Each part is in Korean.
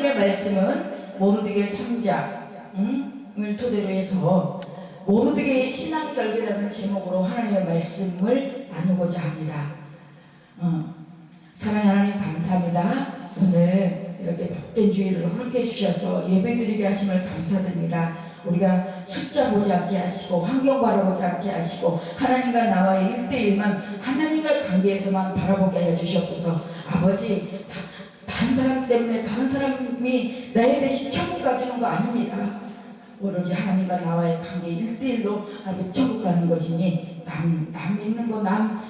하나님의 말씀은 모르드게 3장을 토대로 해서 모르드게의 신앙절개라는 제목으로 하나님의 말씀을 나누고자 합니다. 사랑하는 하나님 감사합니다. 오늘 이렇게 복된 주일을 함께 해주셔서 예배드리게 하심을 감사드립니다. 우리가 숫자 보지 않게 하시고 환경 바라보지 않게 하시고 하나님과 나와의 1대1만 하나님과 관계에서만 바라보게 하여 주시옵소서. 아버지, 다른 사람 때문에 다른 사람이 나에 대신 천국 가주는 거 아닙니다. 오로지 하나님과 나와의 관계 1대1로 아버지 천국 가는 것이니 남 믿는 거, 남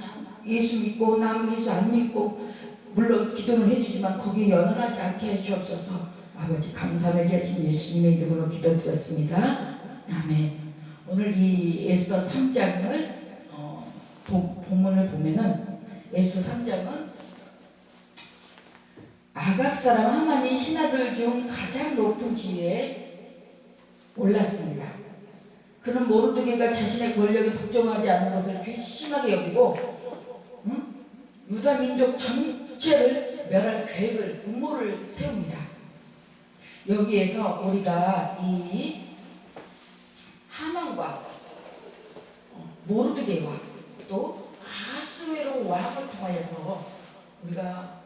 예수 믿고 남 예수 안 믿고 물론 기도는 해주지만 거기에 연연하지 않게 해주옵소서. 아버지 감사하게 하신 예수님의 이름으로 기도드렸습니다. 아멘. 오늘 이 에스더 3장을 본문을 보면은 에스더 3장은 아각 사람 하만이 신하들 중 가장 높은 지위에 올랐습니다. 그는 모르드게가 자신의 권력에 복종하지 않는 것을 괘씸하게 여기고 유다 민족 전체를 멸할 계획을 음모를 세웁니다. 여기에서 우리가 이 하만과 모르드게와 또 아수에로 왕을 통하여서 우리가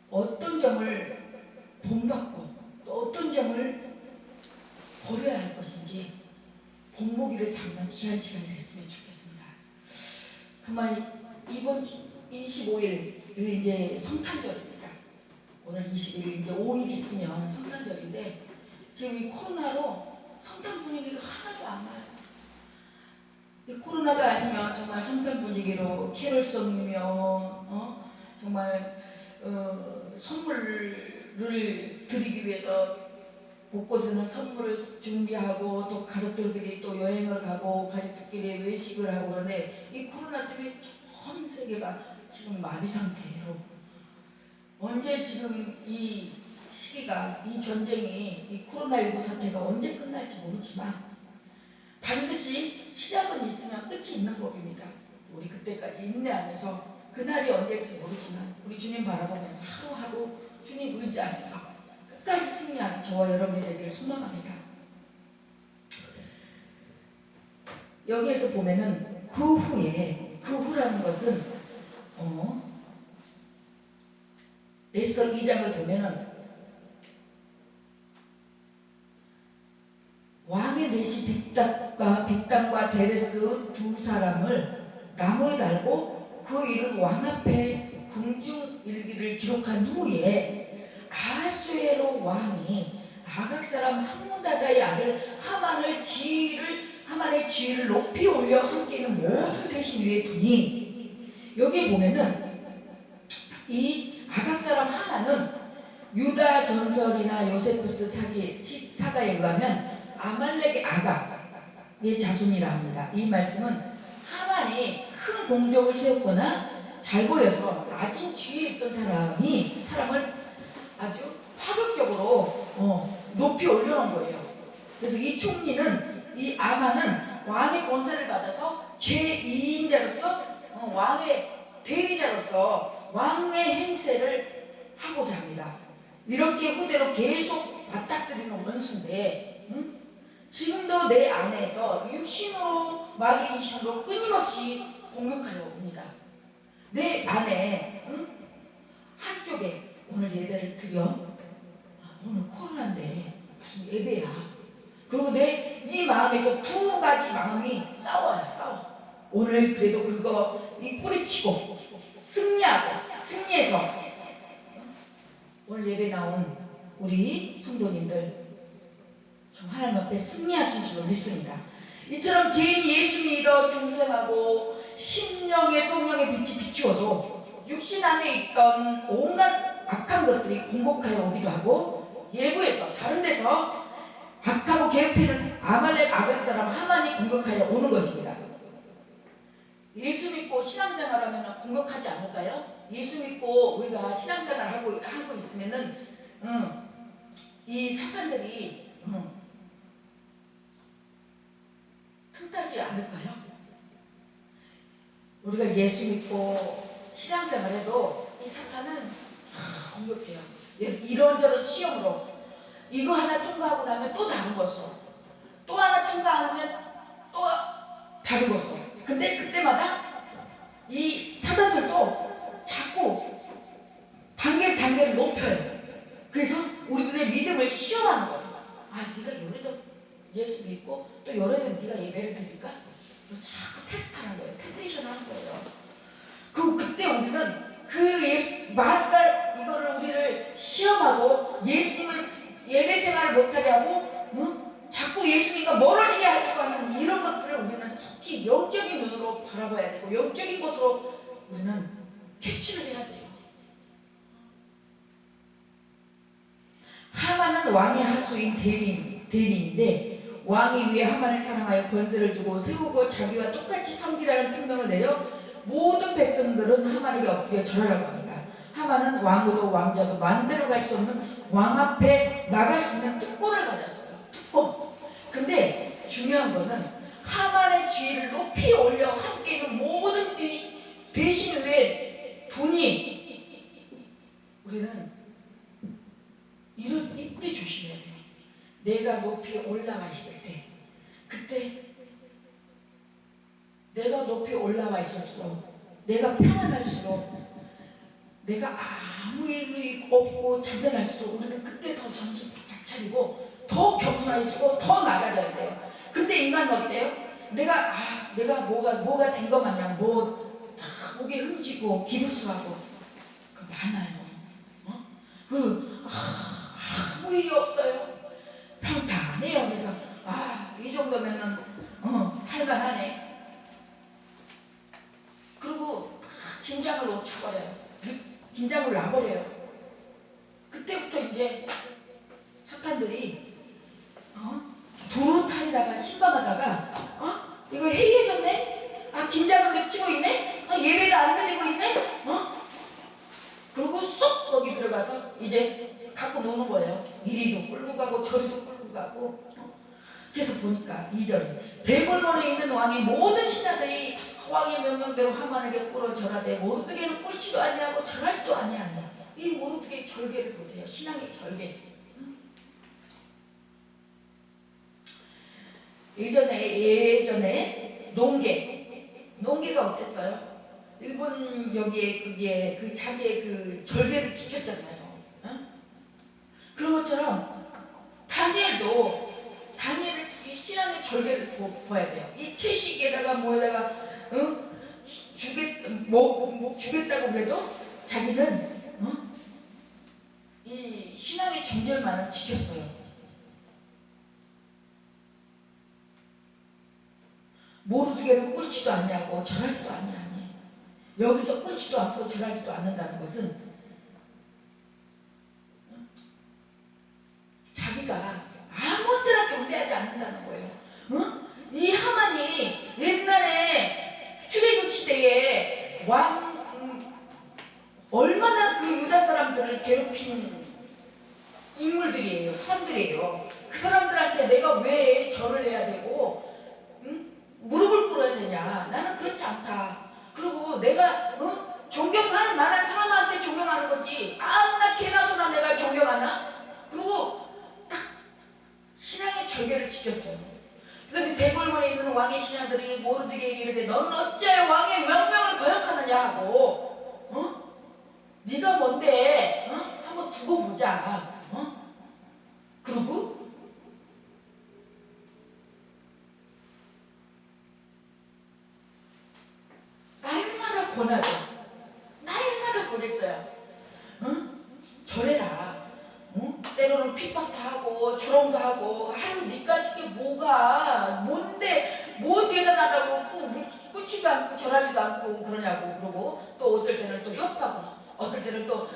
어떤 점을 본받고 또 어떤 점을 버려야 할 것인지 본보기를 삼는 귀한 시간이 됐으면 좋겠습니다. 한번 이번 25일 이제 성탄절입니다. 오늘 20일 이제 5일 있으면 성탄절인데 지금 이 코로나로 성탄 분위기가 하나도 안 나요. 이 코로나가 아니면 정말 성탄 분위기로 캐롤송이며 정말 선물을 드리기 위해서 곳곳에는 선물을 준비하고 또 가족들끼리 또 여행을 가고 가족들끼리 외식을 하고 그러는데 이 코로나 때문에 전 세계가 지금 마비 상태예요. 언제 지금 이 시기가 이 전쟁이 이 코로나19 사태가 언제 끝날지 모르지만 반드시 시작은 있으면 끝이 있는 법입니다. 우리 그때까지 인내하면서 그날이 언제일지 모르지만 우리 주님 바라보면서 하루하루 주님 의지하면서 끝까지 승리하는 저와 여러분이 되기를 소망합니다. 여기에서 보면은 그 후라는 것은 에스더 2장을 보면은 왕의 내시 빅당과 데레스 두 사람을 나무에 달고 그 일을 왕 앞에 궁중일기를 기록한 후에 아수에로 왕이 아각 사람 함무다다의 아들 하만의 지위를 높이 올려 함께는 모든 대신 위에 두니 여기 보면은 이 아각 사람 하만은 유다 전설이나 요세푸스 사가에 의하면 아말렉의 아각의 자손이라 합니다. 이 말씀은 하만이 큰 공적을 세웠거나 잘 보여서 낮은 지위에 있던 사람을 아주 파격적으로 높이 올려놓은 거예요. 그래서 이 총리는 이 아만은 왕의 권세를 받아서 제2인자로서 왕의 대리자로서 왕의 행세를 하고자 합니다. 이렇게 후대로 계속 맞닥뜨리는 원수인데 지금도 내 안에서 육신으로 마귀 귀신으로 끊임없이 공격하여 옵니다. 내 안에 한쪽에 오늘 예배를 드려 오늘 코로나인데 무슨 예배야. 그리고 내 이 마음에서 두 가지 마음이 싸워. 오늘 그래도 그거 이 뿌리치고 승리해서 오늘 예배 나온 우리 성도님들 좀 하나님 앞에 승리하신 줄로 믿습니다. 이처럼 죄인 예수 믿어 중생하고 심령의 성령의 빛이 비추어도 육신 안에 있던 온갖 악한 것들이 공복하여 오기도 하고 예부에서 다른 데서 악하고 괴롭히는 아말렉 아각 사람 하만이 공격하여 오는 것입니다. 예수 믿고 신앙생활하면 공격하지 않을까요? 예수 믿고 우리가 신앙생활 하고 있으면은 이 사탄들이 틈타지 않을까요? 우리가 예수 믿고 신앙생활해도 이 사탄은 공격해요. 이런저런 시험으로 이거 하나 통과하고 나면 또 다른 것으로, 또 하나 통과하면 또 다른 것으로. 근데 그때마다 이 사단들도 자꾸 단계를 높여요. 그래서 우리들의 믿음을 시험하는 거예요. 아, 네가 요래도 예수 믿고 또 요래도 네가 예배를 드릴까? 자꾸 테스트하는 거예요. 템테이션 하는 거예요. 그때 우리는 마귀가 이거를 우리를 시험하고 예수님을 예배 생활을 못하게 하고, 자꾸 예수님과 멀어지게 하려고 하는 이런 것들을 우리는 속히 영적인 눈으로 바라봐야 되고 영적인 것으로 우리는 캐치를 해야 돼요. 하만은 왕의 하수인 대리인인데 왕이 위에 하만을 사랑하여 권세를 주고 세우고 자기와 똑같이 섬기라는 특명을 내려 모든 백성들은 하만에게 엎드려 절하라고 합니다. 하만은 왕후도 왕자도 마음대로 갈 수 없는 왕 앞에 나갈 수 있는 특권을 가졌어요. 특권. 근데 중요한 거는 하만의 지위를 높이 올려 함께 있는 모든 대신 위에 분이, 우리는 이때 조심해야 돼요. 내가 높이 올라와 있을 때, 그때 내가 높이 올라와 있을수록, 내가 평안할수록, 내가 아무 일이 없고 잔잔할수록 우리는 그때 더 정신 바짝 차리고 더 겸손해지고 더 나아져야 돼요. 근데 인간은 어때요? 내가 뭐가 된 것 마냥 다 목에 흠지고 기부스하고 많아요. 그리고 아무 일이 없어요. 평탄해요. 그래서 이 정도면은 살만하네. 그리고 긴장을 놓쳐버려요. 긴장을 놔버려요. 그때부터 이제 사탄들이 두루타니다가 신방하다가 이거 해이해졌네? 긴장을 늦추고 있네? 예배가 안 드리고 있네? 그리고 쏙 거기 들어가서 이제 갖고 노는 거예요. 이리도 끌고 가고 저리도 끌고 가고. 그래서 보니까 2절 대궐문에 있는 왕이 모든 신하들이 왕의 명령대로 하만에게 꿇어 절하되 모르드게는 꿇지도 아니하고 절하지도 아니하니. 이 모르드게의 절개를 보세요. 신앙의 절개. 예전에 농계가 어땠어요? 일본 여기에 자기의 그 절개를 지켰잖아요. 그런 것처럼 다니엘의 신앙의 절개를 봐야 돼요. 이 채식에다가 뭐에다가 주겠다고 그래도 자기는 이 신앙의 정절만은 지켰어요. 모르드게는 꿇지도 않냐고 절하지도 않냐니. 여기서 꿇지도 않고 절하지도 않는다는 것은 자기가 아무 때나 경배하지 않는다는 거예요. 이 하만이 옛날에 출애굽 시대에 얼마나 그 유다 사람들을 괴롭힌 인물들이에요. 사람들이에요. 그 사람들한테 내가 왜 절을 해야 되고 무릎을 꿇어야 되냐. 나는 그렇지 않다. 그리고 내가 존경하는 만한 사람한테 존경하는 거지 아무나 개나 소나 내가 존경하나? 그리고 딱 신앙의 절개를 지켰어요. 그런데 대궐문에 있는 왕의 신하들이 모르드게에게 이르되 너는 어째 왕의 명령을 거역하느냐 하고 네가 뭔데? 한번 두고 보자. 그리고 날마다 권하죠. 날마다 권했어요. 절해라. 때로는 핍박도 하고 조롱도 하고 니까지 게 뭔데 뭐 대단하다고 꿇지도 않고 절하지도 않고 그러냐고. 그러고 또 어떨 때는 또 협박을, 어떨 때는 또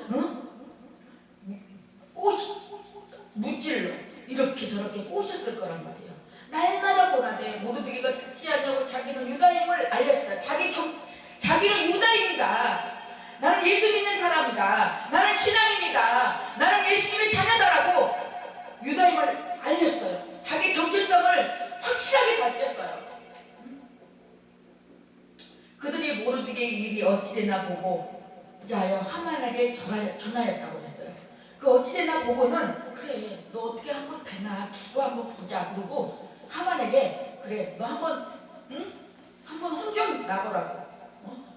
무찔러 이렇게 저렇게 꼬셨을 거란 말이에요. 날마다 권하되 모르드게가 듣지 않냐고 자기는 유다임을 알렸어요. 자기는 유다인이다. 나는 예수 믿는 사람이다. 나는 신앙인이다. 나는 예수님의 자녀다라고 유다임을 알렸어요. 자기 정체성을 확실하게 밝혔어요. 그들이 모르드게의 일이 어찌되나 보고 자여 하만에게 전하였다고 했어요. 그 어찌되나 보고는 그래 너 어떻게 한번 되나 두고 한번 보자 그러고 하만에게 그래 너 한번 응? 한번 혼 좀 나보라고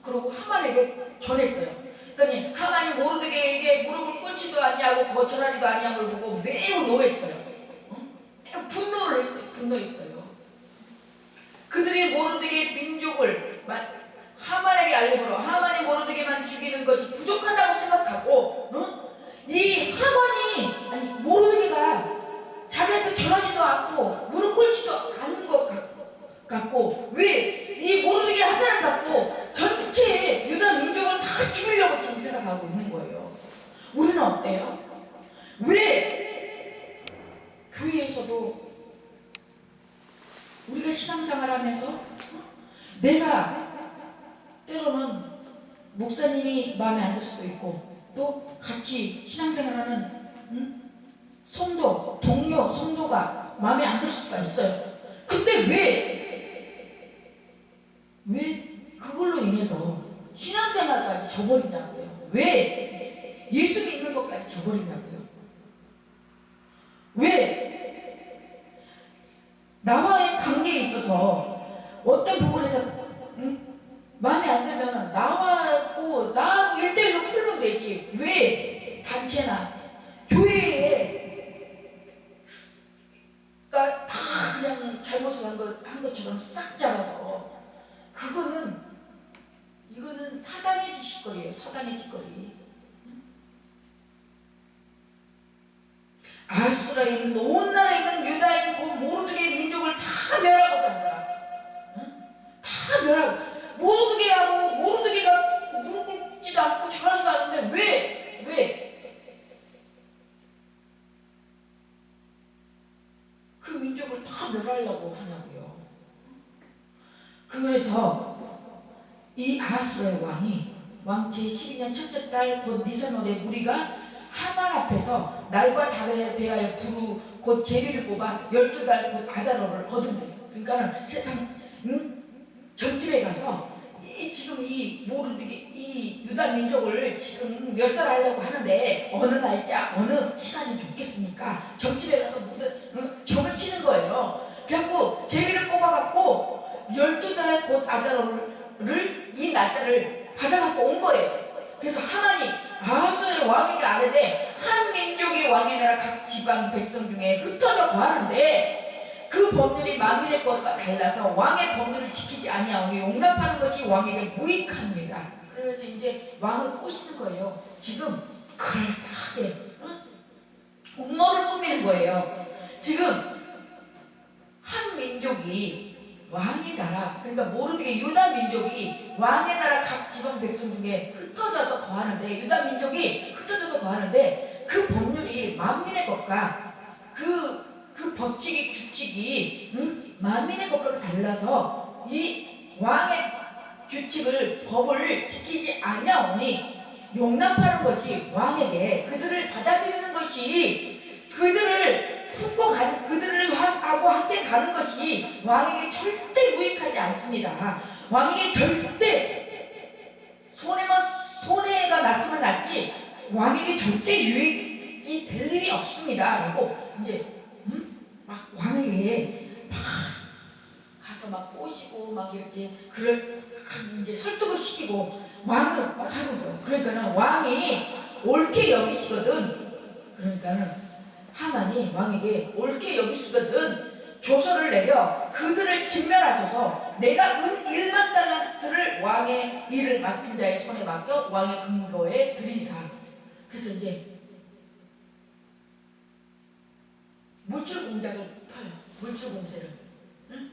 그러고 하만에게 전했어요. 그러니 하만이 모르드게에게 무릎을 꿇지도 아니하고 거절하지도 아니한 걸 보고 매우 노했어요. 매우 분노를 했어요. 분노했어요. 그들이 모르드게 민족을 하만에게 알림으로 하만이 모르드게만 죽이는 것이 부족하다고 생각하고 이 하만이 아니 모르드게가 자기한테 전하지도 않고 무릎 꿇지도 않은 것 같고 왜 이 모르드게 하나를 잡고 전체 유다 민족을 다 죽이려고 지금 생각하고 있는 거예요. 우리는 어때요? 왜 교회에서도 우리가 신앙생활 하면서 내가 때로는 목사님이 마음에 안 들 수도 있고 또 같이 신앙생활하는 성도, 동료, 성도가 마음에 안 들 수가 있어요. 근데 왜 그걸로 인해서 신앙생활까지 저버리냐고요. 왜 예수 믿는 것까지 저버리냐고요. 왜 나와의 관계에 있어서 어떤 부분에서 마음에 안 들면 나하고 1대1로 풀면 되지. 왜 단체나 교회에 다 그냥 잘못을 한 것처럼 싹 잡아서 이거는 사단의 짓거리예요. 사단의 짓거리. 아수라에 있는 온 나라에 있는 유다인 그 모르드게 민족을 다 멸하고자 하더라. 다 멸하고 모르드게하고 모르드게가 무릎 꿇지도 않고 전하지도 않는데 왜 그 민족을 다 멸하려고 하냐고요. 그래서 이 아수라의 왕 제12년 첫째 달 곧 니산월에 무리가 하만 앞에서 날과 달에 대하여 부르 곧 제비를 뽑아 12달 곧 아다로를 얻은대요. 그러니까는 세상 점집에 가서 지금 이 모르드게 이 유다 민족을 지금 멸살하려고 하는데 어느 날짜 어느 시간이 좋겠습니까? 점집에 가서 점을 치는 거예요. 그래갖고 제비를 뽑아갖고 12달 곧 아다로를 이 날짜를 받아갖고 온 거예요. 그래서 하만이 아수르의 왕에게 아뢰되 한 민족의 왕의 나라 각 지방 백성 중에 흩어져 거하는데 그 법률이 만민의 것과 달라서 왕의 법률을 지키지 아니하오니 용납하는 것이 왕에게 무익합니다. 그래서 이제 왕을 꼬시는 거예요. 지금 그럴싸하게 음모를 꾸미는 거예요. 지금 한 민족이 왕의 나라, 그러니까 모르드게 유다 민족이 왕의 나라 각 지방 백성 중에 흩어져서 거하는데 유다 민족이 흩어져서 거하는데 그 법률이 만민의 것과 그 법칙이 규칙이 만민의 것과 달라서 이 왕의 규칙을 법을 지키지 아니하오니 용납하는 것이 왕에게 그들을 받아들이는 것이 그들을 품고 가는 그들을 하고 함께 가는 것이 왕에게 절대 무익하지 않습니다. 왕에게 절대 손해가 났으면 났지 왕에게 절대 유익이 될 일이 없습니다. 라고 이제 막 왕에게 막 가서 막 꼬시고 막 이렇게 그를 이제 설득을 시키고 왕은 막 하는 거예요. 그러니까는 왕이 옳게 여기시거든. 그러니까는 하만이 왕에게 옳게 여기시거든 조서를 내려 그들을 진멸하셔서 내가 은 1만 달란트를 왕의 일을 맡은 자의 손에 맡겨 왕의 근거에 드리리라. 그래서 이제 물질 공작을 펴요. 물질 공세를. 응?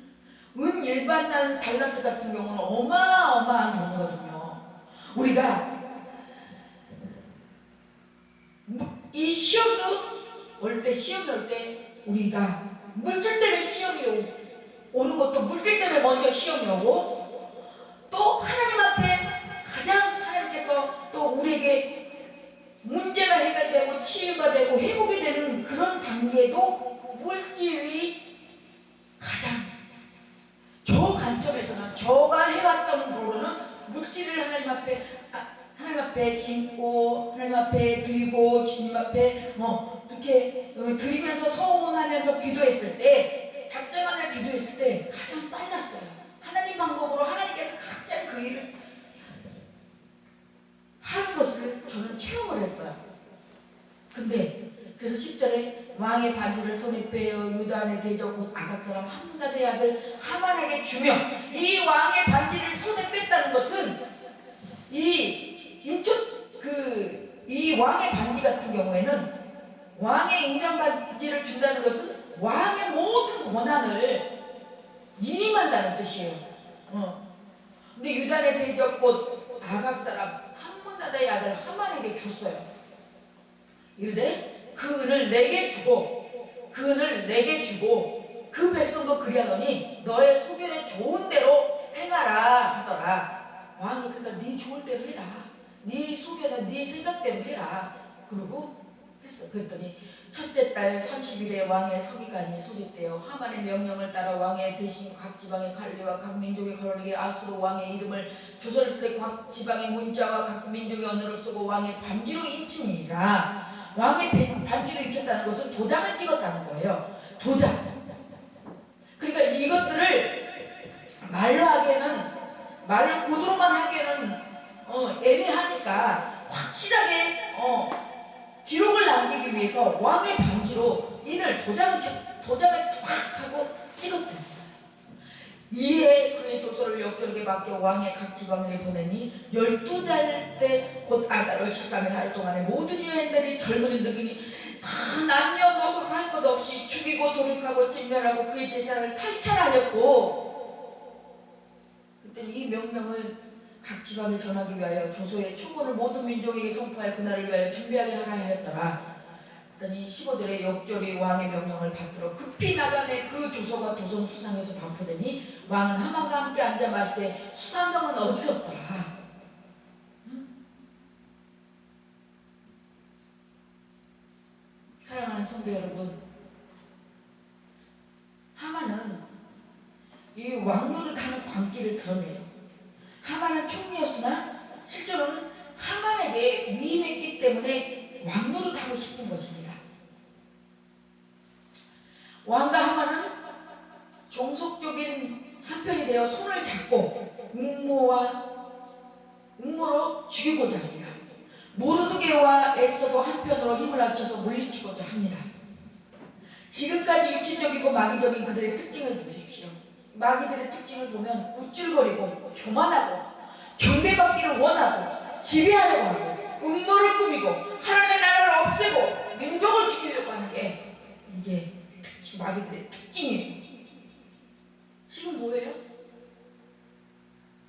은 1만 달란트 같은 경우는 어마어마한 돈이거든요. 우리가 이 시험도 시험 올 때 우리가 물질 때문에 시험이 오는 것도 물질 때문에 먼저 시험이 오고 또 하나님 앞에 가장 하나님께서 또 우리에게 문제가 해결되고 치유가 되고 회복이 되는 그런 단계도 물질이 가장 저 관점에서는 저가 해왔던 거로는 물질을 하나님 앞에 앞에 심고 하나님 앞에 드리고 주님 앞에 이렇게 드리면서 서원하면서 기도했을 때, 작정하며 기도했을 때 가장 빨랐어요. 하나님 방법으로 하나님께서 각자 그 일을 하는 것을 저는 체험을 했어요. 근데 그래서 10절에 왕의 반지를 손에 빼어 유다의 대적 곧 아각 사람 함문다의 아들 하만에게 주며, 이 왕의 반지를 손에 뺐다는 것은 이 왕의 반지 같은 경우에는, 왕의 인장 반지를 준다는 것은 왕의 모든 권한을 위임한다는 뜻이에요. 근데 유다의 대적 곧 아각 사람 함문다의 아들 하만에게 줬어요. 이르되 그 은을 내게 주고 그 백성도 그리하노니 너의 소견에 좋은 대로 행하라 하더라. 왕이 그러니까 네 좋을 대로 해라, 네 소견에 네 생각대로 해라. 그러고 했어. 그랬더니 첫째 달 30일에 왕의 서기관이 소집되어 하만의 명령을 따라 왕의 대신 각 지방의 관리와 각 민족의 거론에게 아수로 왕의 이름을 조서를 쓰되 각 지방의 문자와 각 민족의 언어를 쓰고 왕의 반지로 인치니라. 왕의 반지로 인쳤다는 것은 도장을 찍었다는 거예요. 도장. 그러니까 이것들을 말로 구두로만 하기에는 애매하니까 확실하게 기록을 남기기 위해서 왕의 반지로 도장을 탁 하고 찍었다. 이에 그의 조서를 역적에게 맡겨 왕의 각 지방에 보내니 12달 때 곧 아달월 13일 할 동안에 모든 유대인들이 젊은이 늙은이 다 남녀노소 할 것 없이 죽이고 돌이키고 진멸하고 그의 제사를 탈찰하였고, 그때 이 명령을 각 지방에 전하기 위하여 조서의 초본을 모든 민족에게 선포하여 그날을 위하여 준비하게 하라 하였더라. 그랬더니 15절에 역절이 왕의 명령을 받들어 급히 나가매 그 조서가 도성 수상에서 반포되니 왕은 하만과 함께 앉아 마시되 수산성은 어지럽더라. 사랑하는 성도 여러분, 하만은 이 왕노를 타는 광기를 드러내요. 하만은 총리였으나 실제로는 하만에게 위임했기 때문에 왕노를 타고 싶은 것입니다. 왕과 하만은 종속적인 한편이 되어 손을 잡고 음모로 죽이고자 합니다. 모르드게와 에스더도 한편으로 힘을 합쳐서 물리치고자 합니다. 지금까지 육신적이고 마귀적인 그들의 특징을 보십시오. 마귀들의 특징을 보면 우쭐거리고 교만하고 경배받기를 원하고 지배하려고 하고 음모를 꾸미고 하나님의 나라를 없애고 민족을 죽이려고 하는 게 이게 마귀들의 특징이에요. 지금 뭐예요?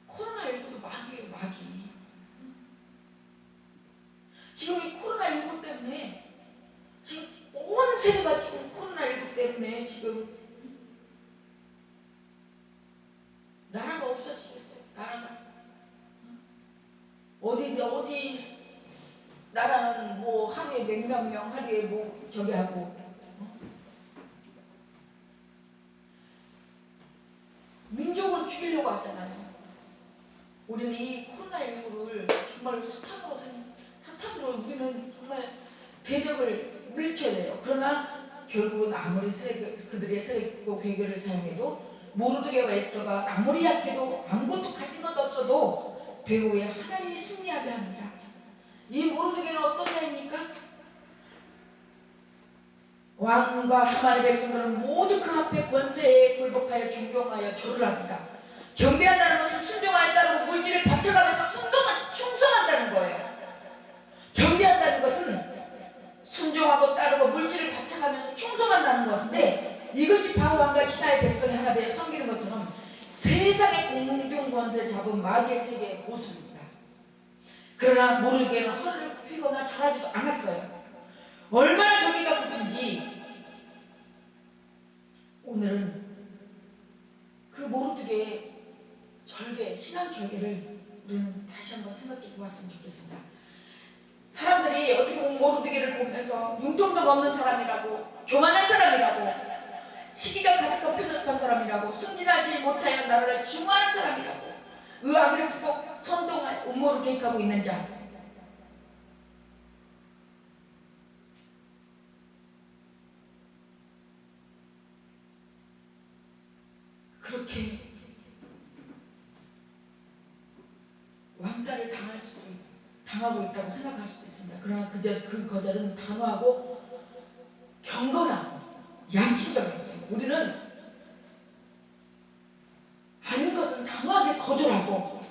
코로나19도 마귀예요, 마귀. 지금 이 코로나19 때문에 지금 온 세계가 지금 코로나19 때문에 지금 나라가 없어지겠어요. 나라가 어디 나라는 뭐 하루에 몇몇 명 하루에 뭐 저기 하고 민족을 죽이려고 하잖아요. 우리는 이 코로나19를 정말 사탄으로 우리는 정말 대적을 물리쳐야 돼요. 그러나 결국은 아무리 그들의 세력과 괴계를 사용해도 모르드게와 에스더가 아무리 약해도 아무것도 가진 것도 없어도 배후에 하나님이 승리하게 합니다. 이 모르드게는 어떤 자입니까? 왕과 하만의 백성들은 모두 그 앞에 권세에 굴복하여 존경하여 절을 합니다. 경배한다는 것은 순종하였다고 물질을 바쳐가면서 충성한다는 거예요. 경배한다는 것은 순종하고 따르고 물질을 바쳐가면서 충성한다는 것인데, 이것이 바로 왕과 신하의 백성이 하나 되어 섬기는 것처럼 세상의 공중 권세 잡은 마귀의 세계의 모습입니다. 그러나 모르게는 허리를 굽히거나 절하지도 않았어요. 얼마나 저기가 굳은지 오늘은 그 모르드게의 절개, 신앙 절개를 우리는 다시 한번 생각해 보았으면 좋겠습니다. 사람들이 어떻게 보면 모르드게를 보면서 융통성 없는 사람이라고, 교만한 사람이라고, 시기가 가득한 편협한 사람이라고, 승진하지 못하여 나라를 중화하는 사람이라고, 의아기를 품고 선동하여 음모를 개입하고 있는 자, 그렇게 왕따를 당하고 있다고 생각할 수도 있습니다. 그러나 그 거절은 단호하고 경건하고 양심적이었어요. 우리는 아닌 것은 단호하게 거절하고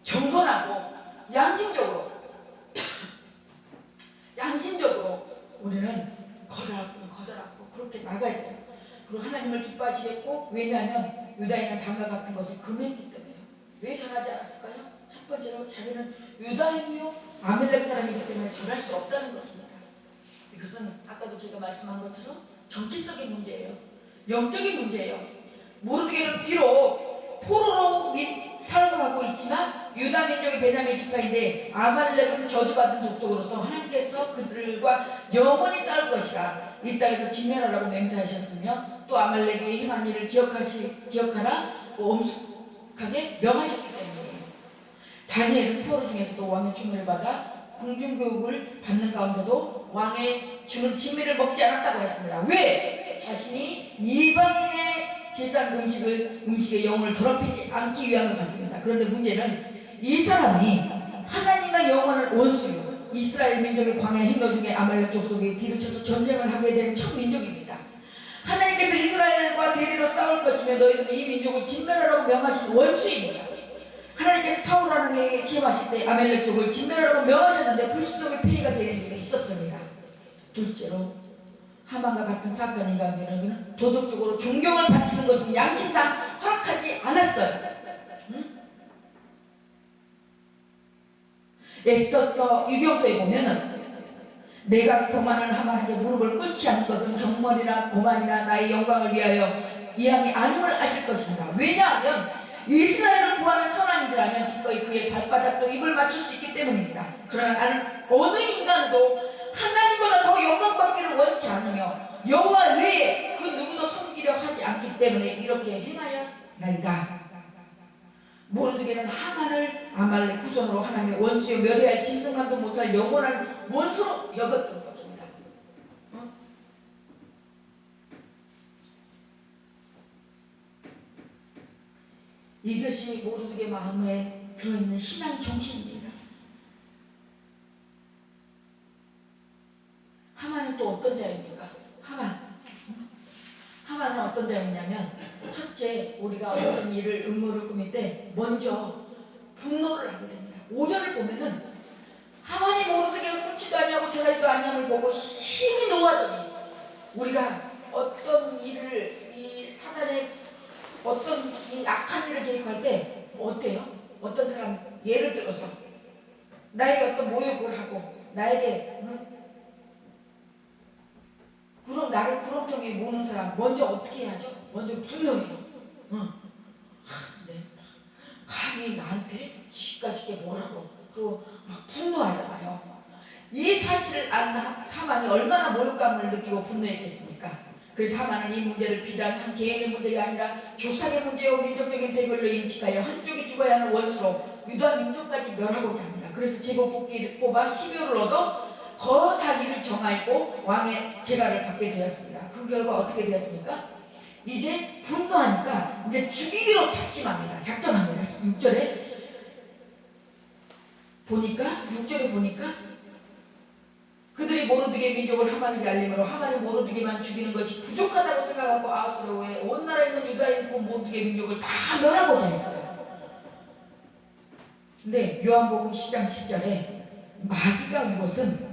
경건하고 양심적으로 우리는 거절하고 그렇게 나가야 돼요. 그리고 하나님을 기뻐하시겠고, 왜냐하면 유다인은 다음과 같은 것을 금했기 때문에요. 왜 절하지 않았을까요? 첫 번째로 자기는 유다인이요 아멜렉 사람이기 때문에 절할 수 없다는 것입니다. 이것은 아까도 제가 말씀한 것처럼 정치적인 문제예요. 영적인 문제예요. 모르드게는 비록 포로로 살아가고 있지만 유다 민족의 베냐민 지파인데 아말렉은 저주받은 족속으로서 하나님께서 그들과 영원히 싸울 것이라 이 땅에서 진멸하라고 맹세하셨으며, 또 아말렉의 행한 일을 기억하라 엄숙하게 명하셨기 때문이에요. 다니엘은 포로 중에서도 왕의 충고를 받아 궁중교육을 받는 가운데도 왕의 주는 진미를 먹지 않았다고 했습니다. 왜? 자신이 이방인의 제사한 음식의 영혼을 더럽히지 않기 위한 것 같습니다. 그런데 문제는 이 사람이 하나님과 영원한 원수요, 이스라엘 민족의 광야 행로 중에 아말렉 족속이 뒤를 쳐서 전쟁을 하게 된 첫 민족입니다. 하나님께서 이스라엘과 대대로 싸울 것이며 너희는 이 민족을 진멸하라고 명하신 원수입니다. 하나님께서 사울라는 에게 시험하실 때 아멜렉 족을 진멸하라고 명하셨는데 불신족의 피해가 되는 일이 있었습니다. 둘째로 하만과 같은 사건 인간에게는 도덕적으로 존경을 바치는 것은 양심상 허락하지 않았어요. 에스더서 유경서에 보면은 내가 교만을 하만에게 무릎을 꿇지 않는 것은 경건이나 고만이나 나의 영광을 위하여 이함이 아님을 아실 것입니다. 왜냐하면 이스라엘을 구하는 선한 이들하면 기꺼이 그의 발바닥도 입을 맞출 수 있기 때문입니다. 그러나 나는 어느 인간도 하나님보다 더 영광받기를 원치 않으며 여호와 외에 그 누구도 섬기려 하지 않기 때문에 이렇게 행하였나이다. 모르드게는 하만을 아말렉 후손으로 하나님의 원수여 멸해할 짐승만도 못할 영원한 원수로 여겼던 것입니다. 이것이 모르드게 마음에 들어있는 신앙 정신입니다. 하만은 또 어떤 자입니까? 하만은 어떤 자였냐면, 첫째, 우리가 어떤 일을 음모를 꾸밀 때 먼저 분노를 하게 됩니다. 5절을 보면은 하만이 모르드게가 꽂지도 아니하고 전하지도 아니함을 보고 심히 노하더니, 우리가 어떤 일을 이 사단의 어떤 이 악한 일을 계획할 때 어때요? 어떤 사람 예를 들어서 나에게 어떤 모욕을 하고 나에게 나를 구렁텅이에 모는 사람 먼저 어떻게 해야죠? 먼저 분노해요. 네. 감히 나한테 지까지게 뭐라고 또 막 분노하잖아요. 이 사실을 안 하만이 얼마나 모욕감을 느끼고 분노했겠습니까? 그래서 하만은 이 문제를 비단 한 개인의 문제가 아니라 조상의 문제요 민족적인 대결로 인식하여 한쪽이 죽어야 하는 원수로 유다 민족까지 멸하고자 합니다. 그래서 제복복기를 뽑아 12호를 얻어 거사기를 정하고 왕의 제가를 받게 되었습니다. 그 결과 어떻게 되었습니까? 이제 분노하니까 이제 죽이기로 작정합니다. 6절에 보니까 그들이 모르드게 민족을 하만에게 알림으로 하만이 모르드게만 죽이는 것이 부족하다고 생각하고 아수르에 온 나라에 있는 유다인 모르드게 민족을 다 멸하고자 했어요. 근데 요한복음 10장 10절에 마귀가 온 것은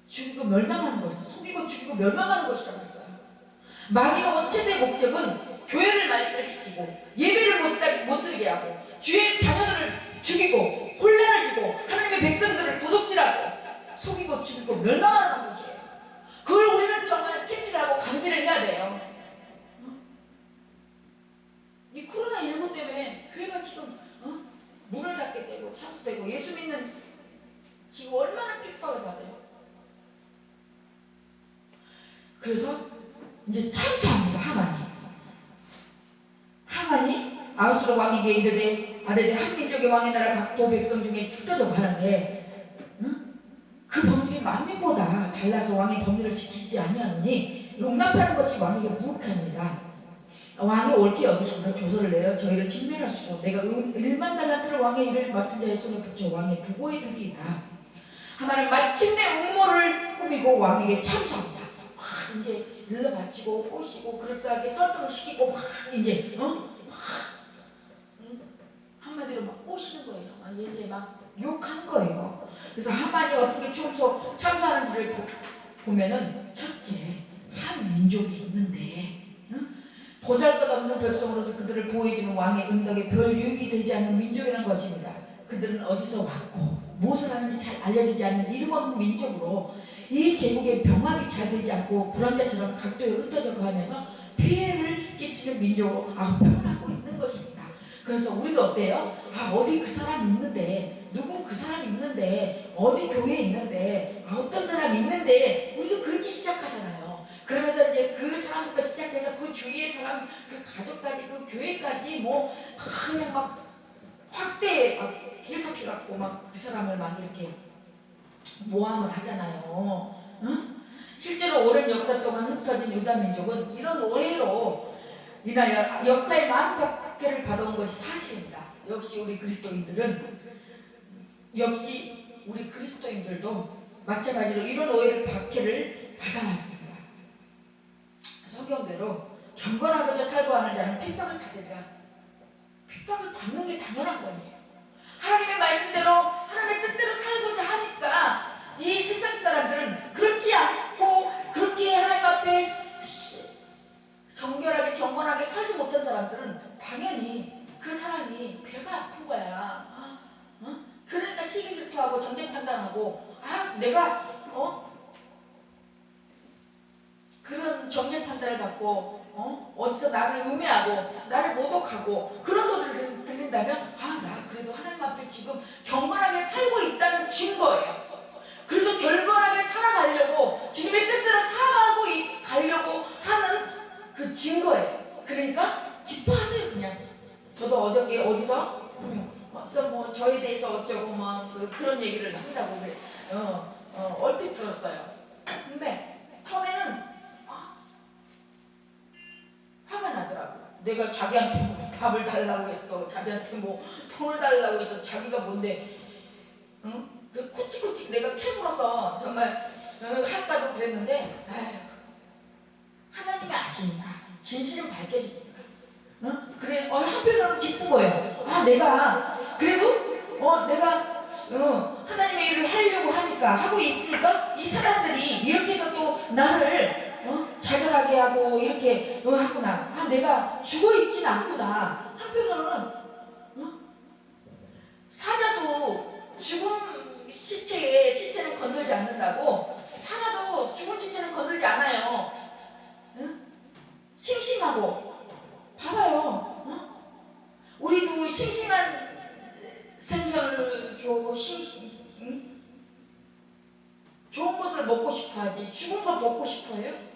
죽이고 멸망하는 것, 속이고 죽이고 멸망하는 것이라고 했어요. 마귀가 온 최대 목적은 교회를 말살시키고 예배를 못 드리게 하고 주의 자녀들을 죽이고 혼란을 주고 하나님의 백성들을 도둑질하고 속이고 죽이고 멸망하는 것이에요. 그걸 우리는 정말 캐치하고 감지를 해야 돼요. 이 코로나19 때문에 교회가 지금 문을 닫게 되고 참수되고 예수 믿는 지금 얼마나 핍박을 받아요. 그래서 이제 참수합니다. 하만이 아수르 왕에게 이르되 아뢰되 한 민족의 왕의 나라 각도 백성 중에 흩어져 가는데 그 범죄이 만민보다 달라서 왕의 법률을 지키지 아니하노니 용납하는 것이 왕에게 무익하니라. 왕이 옳게 여기시며 조서를 내어 저희를 진멸하소서. 내가 1만 달란트를 왕의 일을 맡은 자의 손에 붙여 왕의 부고에 드리이다. 하마는 마침내 음모를 꾸미고 왕에게 참소합니다. 막 이제 일러 바치고 꼬시고 그럴싸하게 설득을 시키고 막 이제 한마디로 막 꼬시는 거예요. 이제 막 욕하는 거예요. 그래서 하만이 어떻게 참소하는지를 보면은 첫째, 한 민족이 있는데 보잘것없는 백성으로서 그들을 보호해주는 왕의 은덕에 별 유익이 되지 않는 민족이라는 것입니다. 그들은 어디서 왔고 무엇을 하는지 잘 알려지지 않는 이름 없는 민족으로 이 제국의 병합이 잘 되지 않고 불황자처럼 각도에 흩어져 가면서 피해를 끼치는 민족으로 표현하고 있는 것입니다. 그래서 우리도 어때요? 어디 그 사람이 있는데, 누구 그 사람이 있는데, 어디 교회에 있는데, 어떤 사람이 있는데, 우리도 그렇게 시작하잖아요. 그러면서 이제 그 사람부터 시작해서 그 주위의 사람, 그 가족까지, 그 교회까지 그냥 막 확대 해석해갖고 막 그 사람을 막 이렇게 모함을 하잖아요. 응? 실제로 오랜 역사 동안 흩어진 유다민족은 이런 오해로 인하여 역사의 많은 박해를 받아온 것이 사실입니다. 역시 우리 그리스도인들도 마찬가지로 이런 오해를 박해를 받아왔습니다. 성경대로 경건하게 살고 하는 자는 핍박을 받으리라. 핍박을 받는 게 당연한 거예요. 하나님의 말씀대로 하나님의 뜻대로 살고자 하니까 이 세상 사람들은 그렇지 않고 그렇게 하나님 앞에 정결하게 경건하게 살지 못한 사람들은 당연히 그 사람이 배가 아픈 거야. 그러니까 시기 질투하고 정죄 판단하고 내가 그런 정죄 판단을 받고 어디서 나를 음해하고 나를 모독하고 그런 소리를 들린다면 나 그래도 하나님 앞에 지금 경건하게 살고 있다는 증거예요. 그래도 경건하게 살아가려고 주님의 뜻대로 가려고 하는 그 증거예요. 그러니까 기뻐하세요. 그냥 저도 어저께 어디서 저에 대해서 어쩌고 그런 얘기를 한다고 얼핏 들었어요. 근데 처음에는 화가 나더라고요. 내가 자기한테 밥을 달라고 했어. 자기한테 돈을 달라고 해서 자기가 뭔데 그 코치코치 내가 캐물어서 정말 할까도 그랬는데 하나님이 아십니다. 진실은 밝혀집니다. 그래 한편으로는 기쁜 거예요. 내가 그래도 내가 하나님의 일을 하려고 하고 있으니까 이 사람들이 이렇게 해서 또 나를 좌절하게 하고 이렇게 하구나. 내가 죽어있진 않구나. 한편으로는 사자도 죽은 시체는 건들지 않는다고. 사자도 죽은 시체는 건들지 않아요. 싱싱하고 봐봐요. 우리도 싱싱한 생선을 주고 좋은 것을 먹고 싶어하지 죽은 거 먹고 싶어요?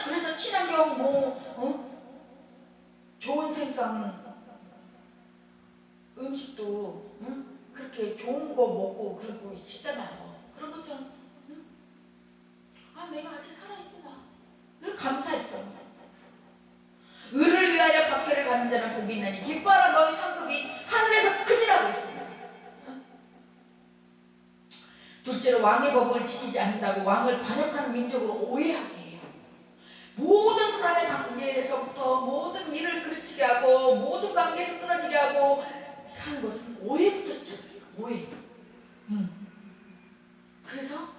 그래서 친환경 좋은 생선 음식도 그렇게 좋은 거 먹고 그러고 싶잖아요. 그런 것처럼 내가 아직 살아있구나. 내가 감사했어. 의를 위하여 박해를 받는 자는 복이 있나니 기뻐하라. 너희 상급이 하늘에서 크니라고 했습니다. 둘째로 왕의 법을 지키지 않는다고 왕을 반역하는 민족으로 오해하게 해요. 모든 사람의 관계에서부터 모든 일을 그르치게 하고 모든 관계에서 끊어지게 하고 하는 것은 오해부터 시작해요. 오해. 그래서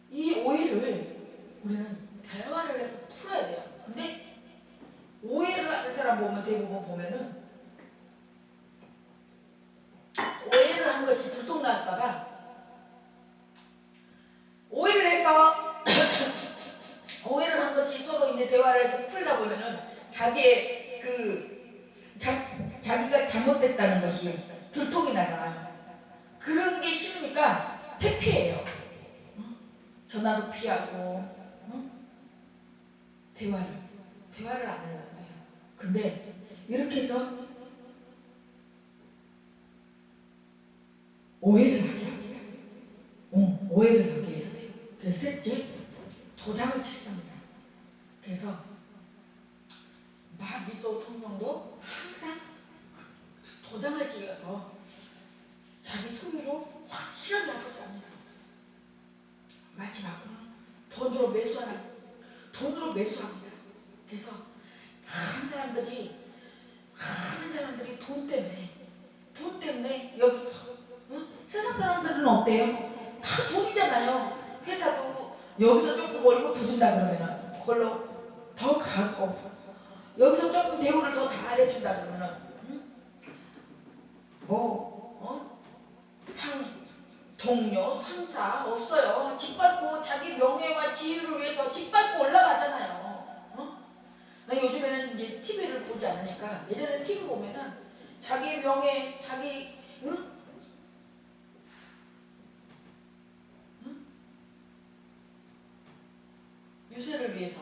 이 오해를 우리는 대화를 해서 풀어야 돼요. 근데 오해를 하는 사람 대부분 보면은 오해를 한 것이 들통날까봐 오해를 해서 오해를 한 것이 서로 이제 대화를 해서 풀다 보면은 자기가 잘못됐다는 것이 들통이 나잖아요. 그런 게 싫으니까 회피해요. 전화도 피하고 대화를 안 하려고 해요. 근데 이렇게 해서 오해를 하게 합니다. 오해를 하게 해야 돼요. 그래서 셋째, 도장을 찍습니다. 그래서 마귀소 통령도 항상 도장을 찍어서 자기 소유로 확실하게 아버지 합니다. 마지막으로 돈으로 매수합니다. 그래서 많은 사람들이 돈 때문에 여기서 세상 사람들은 어때요? 다 돈이잖아요. 회사도 여기서 조금 월급 더 준다 그러면은 그걸로 더 가고, 여기서 조금 대우를 더 잘해준다 그러면은 동료, 상사 없어요. 짓밟고 자기 명예와 지위를 위해서 짓밟고 올라가잖아요. 나 요즘에는 이제 TV를 보지 않으니까, 예전에 TV 보면은 자기 명예, 자기 유세를 위해서,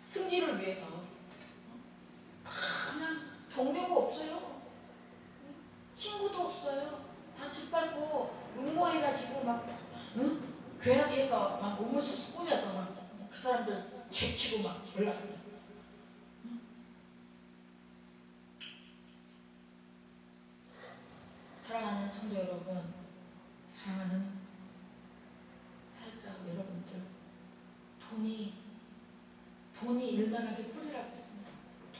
승진을 위해서 그냥 동료가 없어요. 친구도 없어요. 다 짓밟고 응모해가지고 막 괴락해서 막 몸을 꾸며서 막 그 사람들 죄치고 막 올라가서. 사랑하는 성도 여러분, 사랑하는 사역자 여러분들, 돈이 일만하게 뿌리라고 했습니다.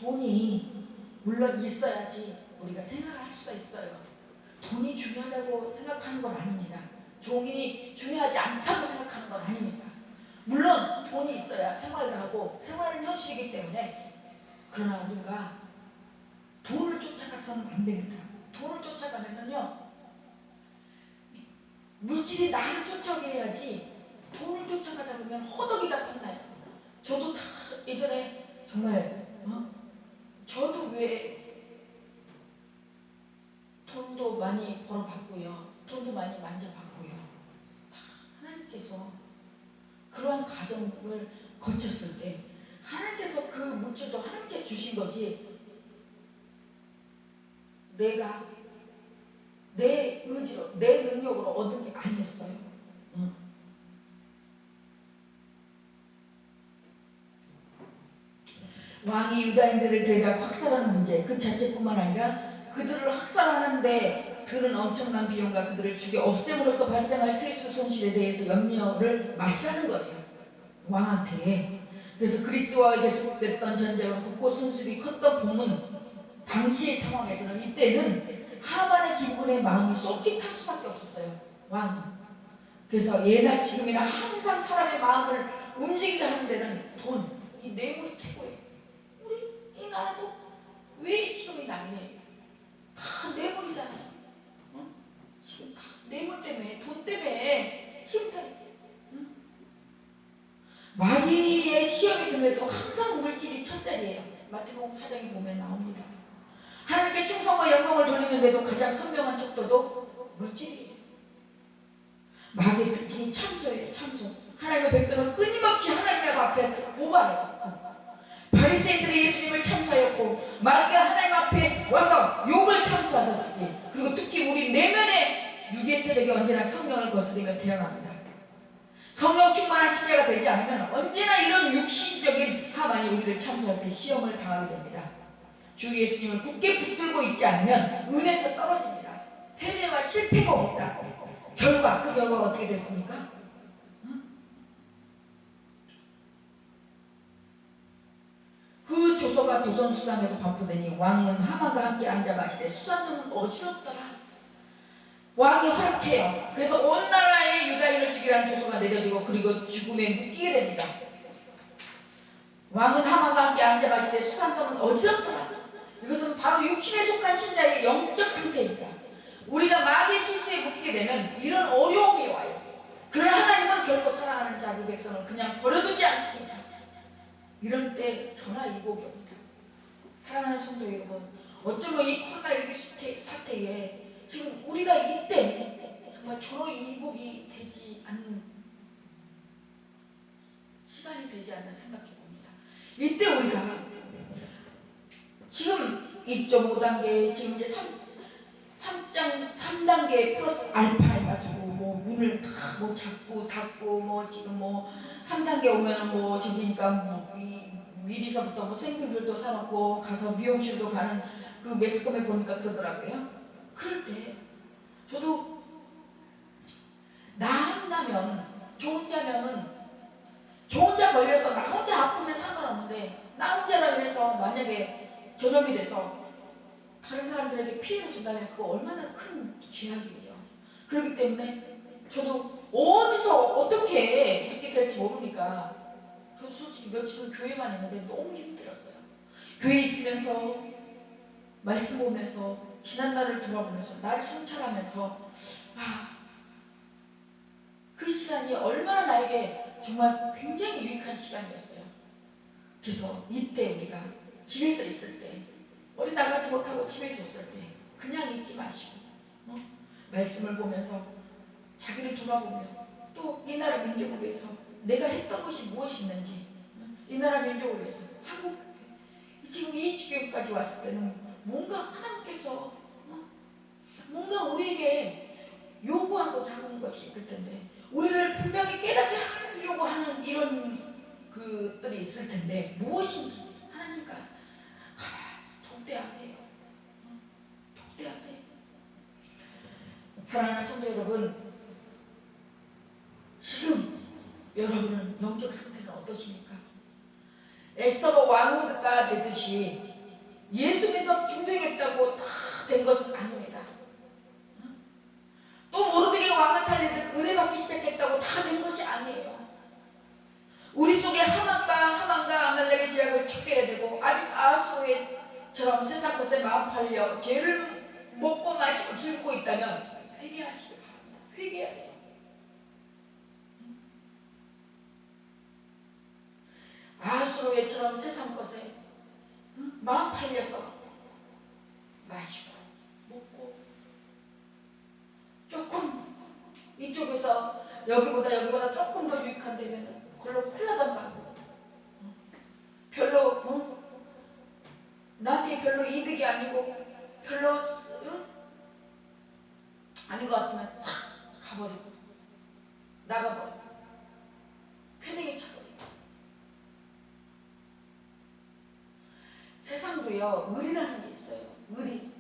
돈이 물론 있어야지 우리가 생활을 할 수가 있어요. 돈이 중요하다고 생각하는 건 아닙니다. 종이 중요하지 않다고 생각하는 건 아닙니다. 물론 돈이 있어야 생활도 하고, 생활은 현실이기 때문에. 그러나 우리가 돈을 쫓아가서는 안 됩니다. 돈을 쫓아가면요, 물질이 나를 쫓아오게 해야지, 돈을 쫓아가다 보면 허덕이다 판나요. 저도 다 예전에 정말 저도 왜 돈도 많이 벌어봤고요, 돈도 많이 만져봤고요. 다 하나님께서 그러한 과정을 거쳤을 때 하나님께서 그 물질도 하나님께 주신 거지, 내가 내 의지로, 내 능력으로 얻은 게 아니었어요. 왕이 유다인들을 대략 학살하는 문제 그 자체뿐만 아니라 그들을 학살하는데 드는 엄청난 비용과 그들을 죽여 없앰으로써 발생할 세수 손실에 대해서 염려를 마시라는 거예요, 왕한테. 그래서 그리스와 계속됐던 전쟁은 국고 순습이 컸던 본문 당시 상황에서는, 이때는 하만의 기분의 마음이 쏠깃할 수밖에 없었어요, 왕은. 그래서 예나 지금이나 항상 사람의 마음을 움직이게 하는 데는 돈, 이 뇌물이 최고예요. 우리 이 나라도 왜 지금 이 난리네? 다 뇌물이잖아요. 지금 다 뇌물 때문에, 돈 때문에 침탈이. 마귀의 시험이 드는데도 항상 물질이 첫자리예요. 마태복음 4장에 보면 나옵니다. 하나님께 충성과 영광을 돌리는데도 가장 선명한 척도도 물질이에요. 마귀의 특징이 참소예요, 참소. 하나님의 백성을 끊임없이 하나님 앞에서 고발해요. 바리새인들이 예수님을 참소하였고, 마귀가 하나님 앞에 와서 욕을 참소하였기, 그리고 특히 우리 내면의 유괴 세력이 언제나 성령을 거스르며 태어납니다. 성령 충만한 신자가 되지 않으면 언제나 이런 육신적인 하만이 우리를 참소할 때 시험을 당하게 됩니다. 주 예수님을 굳게 붙들고 있지 않으면 은혜에서 떨어집니다. 패배와 실패가 옵니다. 그 결과가 어떻게 됐습니까? 그 조서가 도선수상에서 반포되니 왕은 하만과 함께 앉아 마시되 수산성은 어지럽더라. 왕이 허락해요. 그래서 온 나라에 유다인을 죽이라는 조서가 내려지고, 그리고 죽음에 묶이게 됩니다. 왕은 하만과 함께 앉아 마시되 수산성은 어지럽더라. 이것은 바로 육신에 속한 신자의 영적 상태입니다. 우리가 마귀의 술수에 묶이게 되면 이런 어려움이 와요. 그러나 하나님은 결코 사랑하는 자기 백성을 그냥 버려두지 않습니다. 이런 때 전화위복이 옵니다. 사랑하는 성도 여러분, 어쩌면 이 코로나19 사태에 지금 우리가 이때 정말 전화위복이 되지 않는 시간이 되지 않나 생각해 봅니다. 이때 우리가 지금 2.5단계, 지금 이제 3단계 플러스 알파 해가지고 뭐 문을 다 뭐 잡고 닫고 뭐 지금 뭐 3단계 오면은 뭐 저기니까 뭐 이 미리서부터 뭐 생필들도 사놓고 가서 미용실도 가는 그 매스컴에 보니까 그러더라고요. 그럴 때 저도 나 혼자면, 저 혼자면은, 저 혼자 걸려서 나 혼자 아프면 상관없는데 나 혼자라 그래서 만약에 전염이 돼서 다른 사람들에게 피해를 준다면 그거 얼마나 큰 죄악이에요. 그렇기 때문에 저도 어디서 어떻게 이렇게 될지 모르니까 저도 솔직히 며칠은 교회만 했는데 너무 힘들었어요. 교회에 있으면서 말씀 보면서 지난날을 돌아보면서 날 성찰하면서 그 시간이 얼마나 나에게 정말 굉장히 유익한 시간이었어요. 그래서 이때 우리가 집에서 있을 때 어디 나가지 못하고 집에 있었을 때 그냥 있지 마시고 말씀을 보면서 자기를 돌아보며 또 이 나라 민족을 위해서 내가 했던 것이 무엇이 있는지 이 나라 민족을 위해서 한국 지금 이 지경까지 왔을 때는 뭔가 하나님께서 뭔가 우리에게 요구하고자 하는 것이 있을 텐데 우리를 분명히 깨닫게 하려고 하는 이런 그들이 있을 텐데 무엇인지 하나님과 독대하세요. 독대하세요. 사랑하는 성도 여러분, 지금 여러분은 영적 상태는 어떠십니까? 에스더가 왕후가 되듯이 예수 믿어 중생했다고 다 된 것은 아닙니다. 또 모르드게가 왕을 살리듯 은혜 받기 시작했다고 다 된 것이 아니에요. 우리 속에 하만과 아말렉의 죄악을 쫓겨야 되고 아직 아하수에처럼 세상 것에 마음 팔려 죄를 먹고 마시고 즐기고 있다면 회개하시기 바랍니다. 회개해야 돼요. 아하수로에처럼 세상 것에 마음 팔려서 마시고 먹고 조금 이쪽에서 여기보다 조금 더 유익한 데면 그걸로 홀라당 가고 별로 나한테 별로 이득이 아니고 별로 아닌 것 같으면 착 가버리고 나가버리고 편하게 차버리고. 세상도요 의리라는 게 있어요. 의리.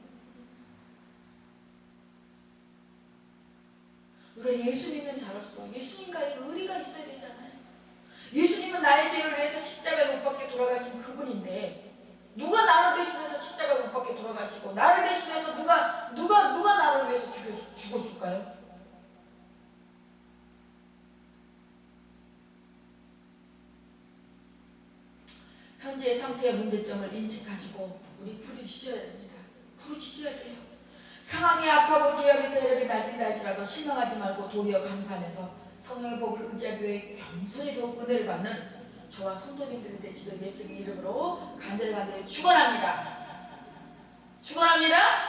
우리가 예수 믿는 자로서 예수님과의 의리가 있어야 되잖아요. 예수님은 나의 죄를 위해서 십자가에 못 박혀 돌아가신 그분인데 누가 나를 대신해서 십자가에 못 박혀 돌아가시고 나를 대신해서 누가 나를 위해서 죽어줄까요? 현재의 상태의 문제점을 인식하시고 우리 부르짖어야 됩니다. 부르짖어야 돼요. 상황이 악하고 죄악의 세력이 날진달지라도 실망하지 말고 도리어 감사하면서 성령의 법을 의지하기 위해 겸손히 더욱 은혜를 받는 저와 성도님들이 되시길 예수님의 이름으로 간절히 축원합니다. 축원합니다.